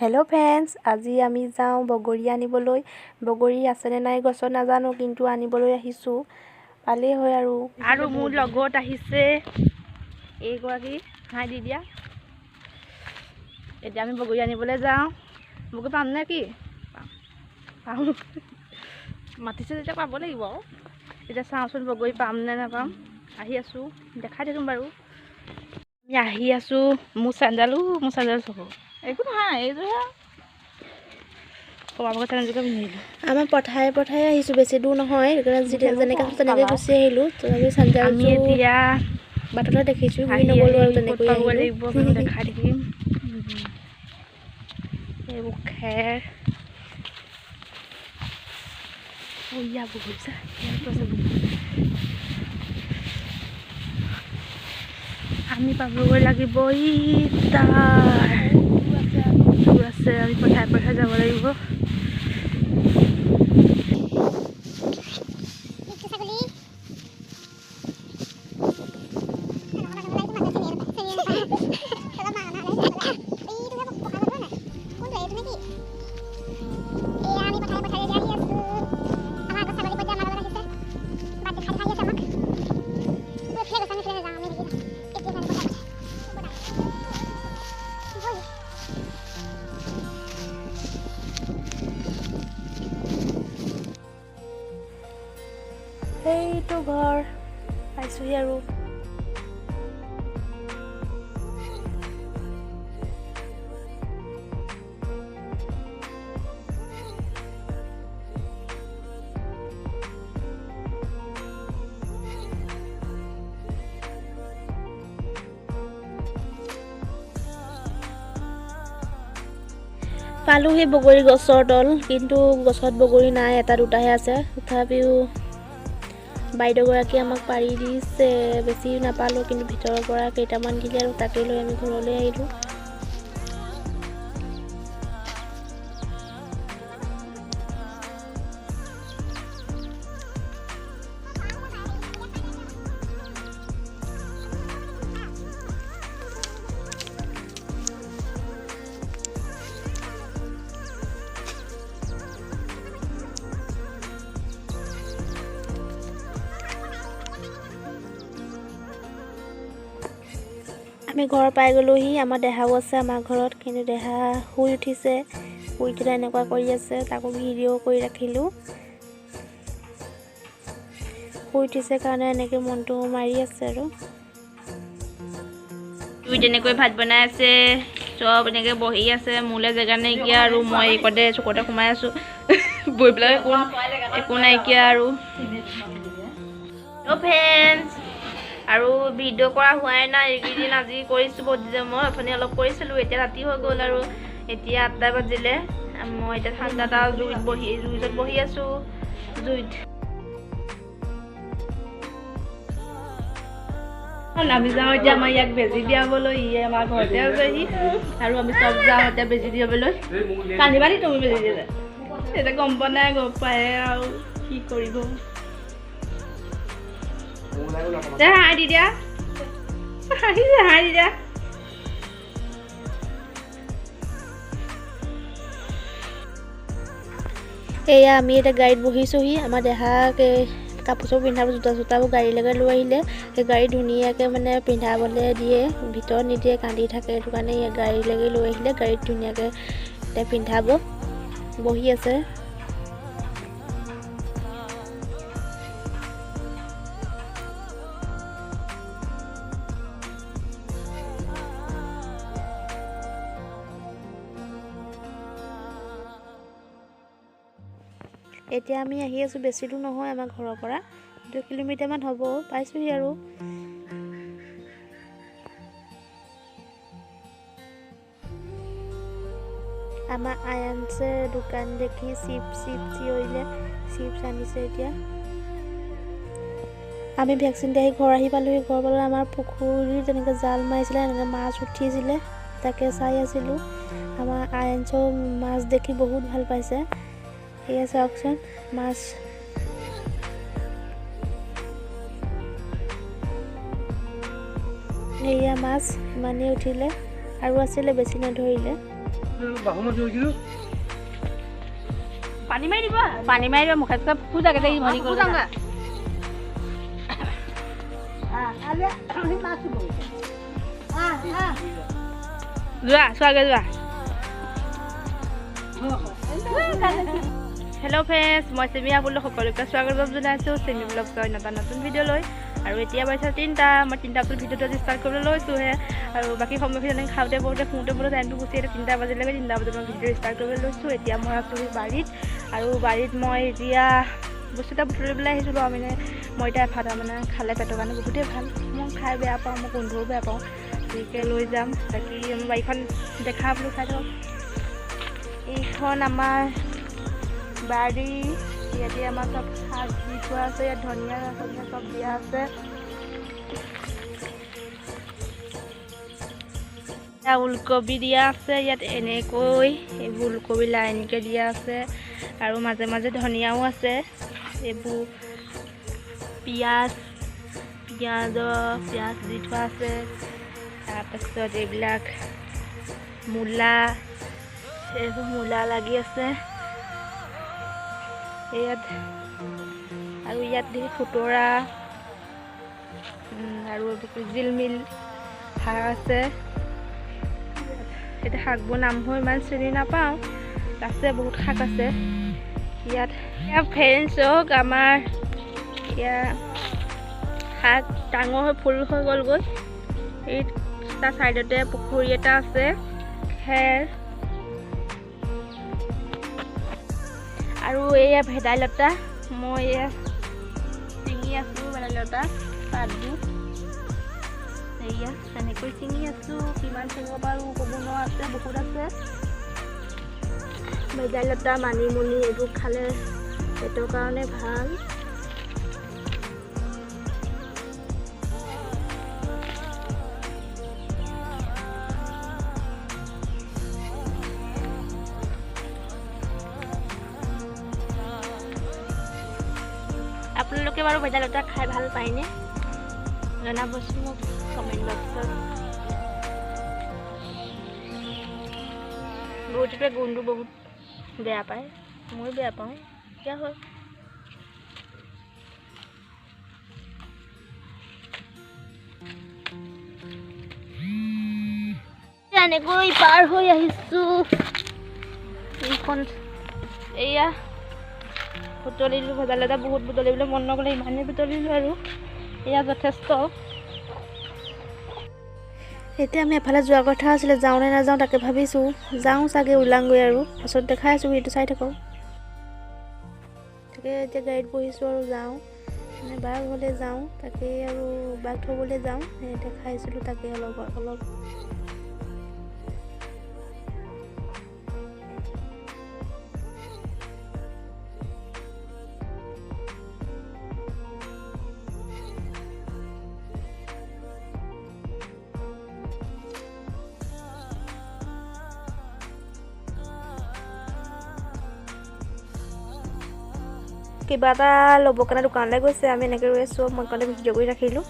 Hello' friends, আজি আমি যাওঁ বগৰী আনিবলৈ। বগৰী আছেনে নাই গছত নাজানো, কিন্তু আনিবলৈ আহিছোঁ। পালেই হয় আৰু মোৰ লগত আহিছে এইগৰাকী। হাই দি দিয়া। এতিয়া আমি বগৰী আনিবলৈ যাওঁ। বগৰী পাম নে কি? পাম। মাতিছে যেতিয়া পাব লাগিব আৰু। এতিয়া চাওঁচোন বগৰী পাম নে নাপাম। আহি আছোঁ, দেখাই থাকিম বাৰু। আমি আহি আছোঁ। মোৰ চেণ্ডেল চাব একো নহয়, এইযোৰহে আমাৰ পথাৰে আহিছোঁ, বেছি দূৰ নহয়। যেনেকৈ আছোঁ তেনেকৈ গুচি আহিলোঁ। তথাপি চেণ্ডেলযোৰ এতিয়া বাটতে দেখিছোঁ, ঘূৰি নগ'লোঁ আৰু তেনেকৈ আহিলোঁ। দেখাই থাকিম এইবোৰ খেৰ। আমি পাবগৈ লাগিব দূৰ আছে। আমি পথাৰে যাব লাগিব। সেইটো ঘৰ পাইছোহি আৰু। পালোহি বগৰী গছৰ তল, কিন্তু গছত বগৰী নাই, এটা দুটাহে আছে। তথাপিও বাইদেউগৰাকী আমাক পাৰি দিছে। বেছি নাপালোঁ, কিন্তু ভিতৰৰ পৰা কেইটামান দিলে আৰু তাকে লৈ আমি ঘৰলৈ আহিলোঁ। আমি ঘৰ পাই গ'লোহি। আমাৰ দেহাও আছে আমাৰ ঘৰত, কিন্তু দেহা শুই উঠিছে। শুই উঠি এনেকুৱা কৰি আছে, তাকো ভিডিঅ' কৰি ৰাখিলোঁ। শুই উঠিছে কাৰণে এনেকৈ মনটো মাৰি আছে আৰু। তুই তেনেকৈ ভাত বনাই আছে, চব এনেকৈ বহি আছে। মোলৈ জেগা নাইকিয়া আৰু মই এইকতে চুকতে সোমাই আছোঁ। বহি পেলাই একো নাইকিয়া আৰু। ফ্ৰেণ্ডছ, আৰু ভিডিঅ' কৰা হোৱাই নাই এইকেইদিন। আজি কৰিছোঁ বহুত দিন। মই অথনি অলপ কৰিছিলোঁ। এতিয়া ৰাতি হৈ গ'ল আৰু। এতিয়া 8টা বাজিলে। মই এতিয়া ঠাণ্ডাত জুইত বহি আছোঁ। আমি যাওঁ এতিয়া আমাৰ ইয়াক বেজি দিয়াবলৈ। ইয়ে আমাৰ ঘৰতে আছেহি আৰু আমি চব যাওঁ এতিয়া বেজি দিয়াবলৈ। কান্দিবা নি তুমি বেজি দিলে? এতিয়া গম পোৱা নাই, গম পায়ে আৰু কি কৰিব। হাঁহি দি দিয়া, হাঁহি দি দিয়া। এয়া আমি এতিয়া গাড়ীত বহিছোঁহি। আমাৰ দেহাক কাপোৰ চাপোৰ পিন্ধাব, জোতা চোতাবোৰ গাড়ীলৈকে লৈ আহিলে। সেই গাড়ী ধুনীয়াকৈ মানে পিন্ধাবলৈ দিয়ে, ভিতৰত নিদিয়ে, কান্দি থাকে। সেইটো কাৰণে গাড়ীলৈকে লৈ আহিলে। গাড়ীত ধুনীয়াকৈ এতিয়া পিন্ধাব। বহি আছে। এতিয়া আমি আহি আছোঁ, বেছি দূৰ নহয় আমাৰ ঘৰৰ পৰা, 2 কিলোমিটাৰমান হ'ব। পাইছোঁহি আৰু। আমাৰ আয়ানছে দোকান দেখি চিপছ চিঞৰিলে, চিপছ আনিছে এতিয়া। আমি ভেকচিন দি ঘৰ আহি পালোঁহি। ঘৰ পালে আমাৰ পুখুৰীত যেনেকৈ জাল মাৰিছিলে, এনেকৈ মাছ উঠিছিলে, তাকে চাই আছিলোঁ। আমাৰ আয়ানছেও মাছ দেখি বহুত ভাল পাইছে। এয়া চাওকচোন মাছ। এয়া মাছ ইমানেই উঠিলে, আৰু আছিলে, বেছি নধৰিলে। পানী মাৰি দিব মুখে চুখে পূজাকে দেই ভৰি কৰি যোৱা চোৱাগে যোৱা হেল্ল' ফ্ৰেণ্ডছ মই চেমি আপুলৈ সকলোকে স্বাগতম জনাইছোঁ চেমি ব্লগছৰ নতুন ভিডিঅ' লৈ আৰু এতিয়া পাইছে 3টা মই 3টা বজাত ভিডিঅ'টো আজি ষ্টাৰ্ট কৰিবলৈ লৈছোঁহে আৰু বাকী সময়খিনি খাওঁতে বওঁতে শুওঁতে টাইমটো গুচি এতিয়া 3টা বাজিলৈকে 3টা বজাত মই ভিডিঅ' ষ্টাৰ্ট কৰিবলৈ লৈছোঁ এতিয়া মই আছোঁ বাৰীত আৰু বাৰীত মই এতিয়া বস্তু এটা বুটলিবলৈ আহিছিলোঁ মানে মই এতিয়া এফাটা মানে খালে পেটৰ কাৰণে বহুতেই ভাল মই খাই বেয়া পাওঁ মই গোন্ধও বেয়া পাওঁ গতিকে লৈ যাম বাকী আমাৰ বাৰীখন দেখা বুলি চাই থাকক এইখন আমাৰ বাৰী ইয়াতে আমাৰ চব শাক দি থোৱা আছে ইয়াত ধনিয়া চনিয়া চব দিয়া আছে ওলকবি দিয়া আছে ইয়াত এনেকৈ এইবোৰ ওলকবি লাইনকৈ দিয়া আছে আৰু মাজে মাজে ধনিয়াও আছে এইবোৰ পিঁয়াজ দি থোৱা আছে তাৰপাছত এইবিলাক এইবোৰ মূলা লাগি আছে ইয়াত আৰু ইয়াত খুতৰা আৰু জিলমিল শাক আছে এতিয়া শাকবোৰ নামবোৰ ইমান চিনি নাপাওঁ আছে বহুত শাক আছে ইয়াত ফ্ৰেণ্ডছ হওক আমাৰ ইয়াত শাক ডাঙৰ হৈ ফুল হৈ গ'লগৈ এই তাৰ ছাইডতে পুখুৰী এটা আছে খেৰ আৰু এয়া ভেদাইলতা মই এয়া ছিঙি আছোঁ ভেদাইলতা পাতবোৰ এয়া তেনেকৈ ছিঙি আছোঁ কিমান ছিঙিব পাৰোঁ ক'ব নোৱাৰোঁ আছে বহুত আছে ভেদাইলতা মানিমুনি এইবোৰ খালে পেটৰ কাৰণে ভাল আপোনালোকে বাৰু ভেদাইলতা খাই ভাল পায়নে জনাবচোন মোক কমেণ্ট বক্সত বহুতে গোন্ধটো বহুত বেয়া পায় মই বেয়া পাওঁ কিয় হয় এনেকৈ পাৰ হৈ আহিছোঁ এইখন এয়া বুটলিলোঁ ভেদাইলতা বহুত বুটলিবলৈ মন নগ'লে ইমানেই বুটলিলোঁ আৰু এয়া যথেষ্ট এতিয়া আমি এফালে যোৱাৰ কথা আছিলে যাওঁ নে নাযাওঁ তাকে ভাবিছোঁ যাওঁ চাগে ওলাংগৈ আৰু পাছত দেখাই আছোঁ সেইটো চাই থাকক তাকে এতিয়া গাড়ীত বহিছোঁ আৰু যাওঁ মানে বাঘ হ'লে যাওঁ তাকে আৰু বাঘ থ'বলৈ যাওঁ দেখাইছিলোঁ তাকে অলপ কিবা এটা ল'বৰ কাৰণে দোকানলৈ গৈছে আমি এনেকৈ ৰৈ আছোঁ মই কাৰণে ভিডিঅ' কৰি ৰাখিলোঁ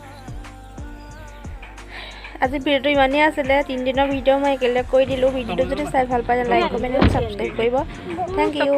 আজি ভিডিঅ'টো ইমানেই আছিলে 3 দিনৰ ভিডিঅ' মই একেলগে কৰি দিলোঁ ভিডিঅ'টো যদি চাই ভাল পায় লাইক কমেণ্ট ছাবস্ক্ৰাইব কৰিব থেংক ইউ